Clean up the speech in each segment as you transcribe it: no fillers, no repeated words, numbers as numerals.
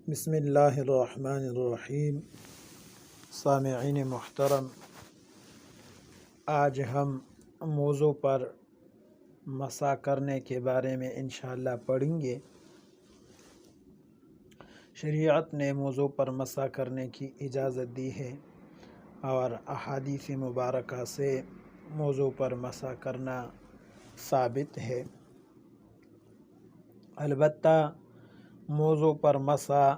بسم اللہ الرحمن الرحیم۔ سامعین محترم، آج ہم موضوع پر مسح کرنے کے بارے میں انشاءاللہ پڑھیں گے۔ شریعت نے موضوع پر مسح کرنے کی اجازت دی ہے اور احادیث مبارکہ سے موضوع پر مسح کرنا ثابت ہے۔ البتہ موضوع پر مسح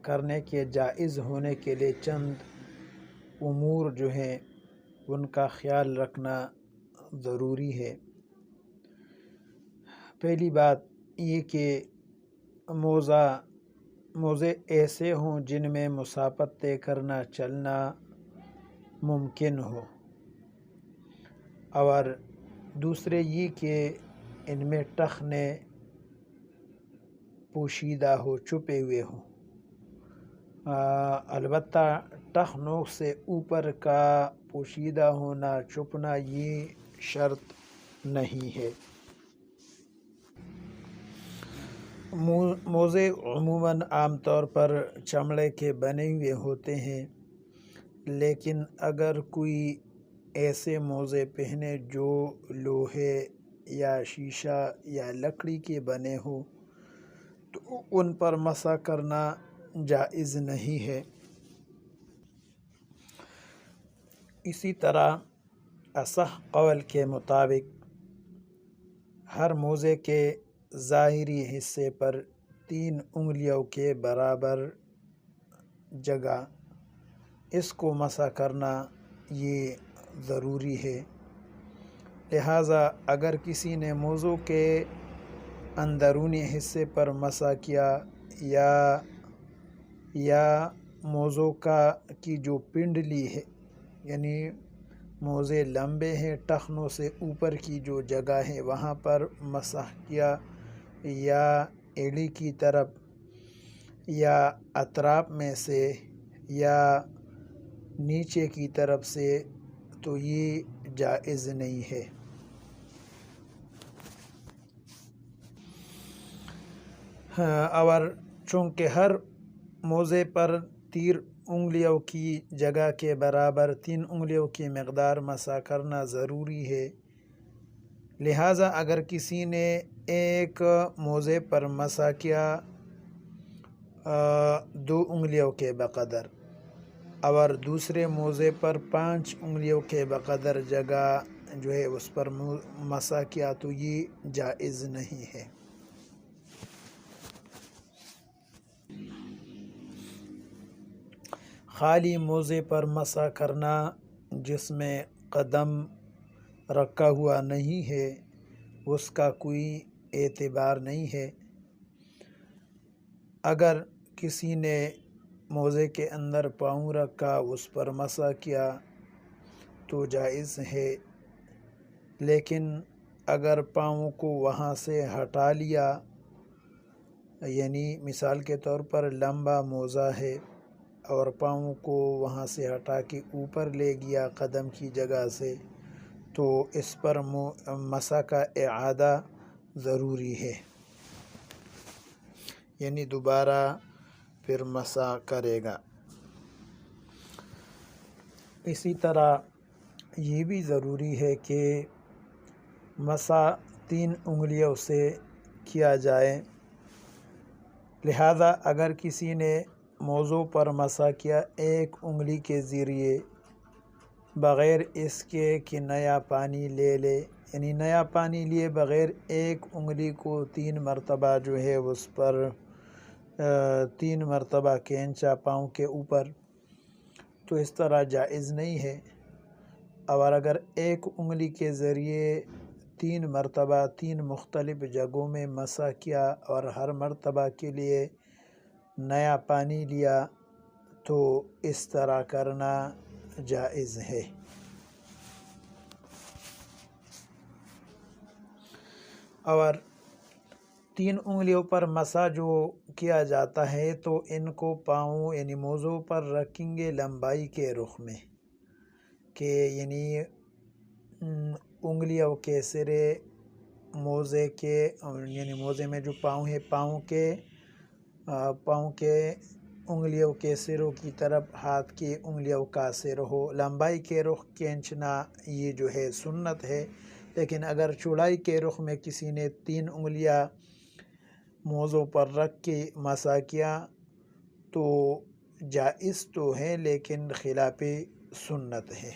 کرنے کے جائز ہونے کے لیے چند امور جو ہیں ان کا خیال رکھنا ضروری ہے۔ پہلی بات یہ کہ موضع ایسے ہوں جن میں مسافت طے کرنا چلنا ممکن ہو، اور دوسرے یہ کہ ان میں ٹخنے پوشیدہ ہو، چھپے ہوئے ہوں۔ البتہ ٹخنوں سے اوپر کا پوشیدہ ہونا، چھپنا یہ شرط نہیں ہے۔ موزے عموماً عام طور پر چمڑے کے بنے ہوئے ہوتے ہیں، لیکن اگر کوئی ایسے موزے پہنے جو لوہے یا شیشہ یا لکڑی کے بنے ہو تو ان پر مسح کرنا جائز نہیں ہے۔ اسی طرح اصح قول کے مطابق ہر موزے کے ظاہری حصے پر 3 انگلیوں کے برابر جگہ اس کو مسح کرنا یہ ضروری ہے۔ لہٰذا اگر کسی نے موضوع کے اندرونی حصے پر مسح کیا یا موضوع کی جو پنڈلی ہے، یعنی موزے لمبے ہیں، ٹخنوں سے اوپر کی جو جگہ ہے وہاں پر مسح کیا، یا ایڑی کی طرف یا اطراف میں سے یا نیچے کی طرف سے، تو یہ جائز نہیں ہے۔ اور چونکہ ہر موزے پر 3 انگلیوں کی جگہ کے برابر 3 انگلیوں کی مقدار مسح کرنا ضروری ہے، لہٰذا اگر کسی نے ایک موزے پر مسح کیا 2 انگلیوں کے بقدر اور دوسرے موزے پر 5 انگلیوں کے بقدر جگہ جو ہے اس پر مسح کیا، تو یہ جائز نہیں ہے۔ خالی موزے پر مسح کرنا جس میں قدم رکھا ہوا نہیں ہے اس کا کوئی اعتبار نہیں ہے۔ اگر کسی نے موزے کے اندر پاؤں رکھا، اس پر مسح کیا تو جائز ہے، لیکن اگر پاؤں کو وہاں سے ہٹا لیا، یعنی مثال کے طور پر لمبا موزہ ہے اور پاؤں کو وہاں سے ہٹا کے اوپر لے گیا قدم کی جگہ سے، تو اس پر مسح کا اعادہ ضروری ہے، یعنی دوبارہ پھر مسح کرے گا۔ اسی طرح یہ بھی ضروری ہے کہ مسح 3 انگلیوں سے کیا جائے، لہذا اگر کسی نے موضوع پر مسح کیا 1 انگلی کے ذریعے بغیر اس کے کہ نیا پانی لے لے، یعنی نیا پانی لیے بغیر 1 انگلی کو 3 مرتبہ جو ہے اس پر 3 مرتبہ کھینچا پاؤں کے اوپر، تو اس طرح جائز نہیں ہے۔ اور اگر 1 انگلی کے ذریعے 3 مرتبہ 3 مختلف جگہوں میں مسح کیا اور ہر مرتبہ کے لیے نیا پانی لیا، تو اس طرح کرنا جائز ہے۔ اور 3 انگلیوں پر مسح جو کیا جاتا ہے تو ان کو پاؤں یعنی موضوع پر رکھیں گے لمبائی کے رخ میں، کہ یعنی انگلیوں کے سرے موزے کے، یعنی موزے میں جو پاؤں ہے، پاؤں کے پاؤں کے انگلیوں کے سروں کی طرف ہاتھ کی انگلیوں کا سر ہو۔ لمبائی کے رخ کھینچنا یہ جو ہے سنت ہے، لیکن اگر چوڑائی کے رخ میں کسی نے 3 انگلیاں موزوں پر رکھ کے مسح کیا تو جائز تو ہے لیکن خلاف سنت ہے۔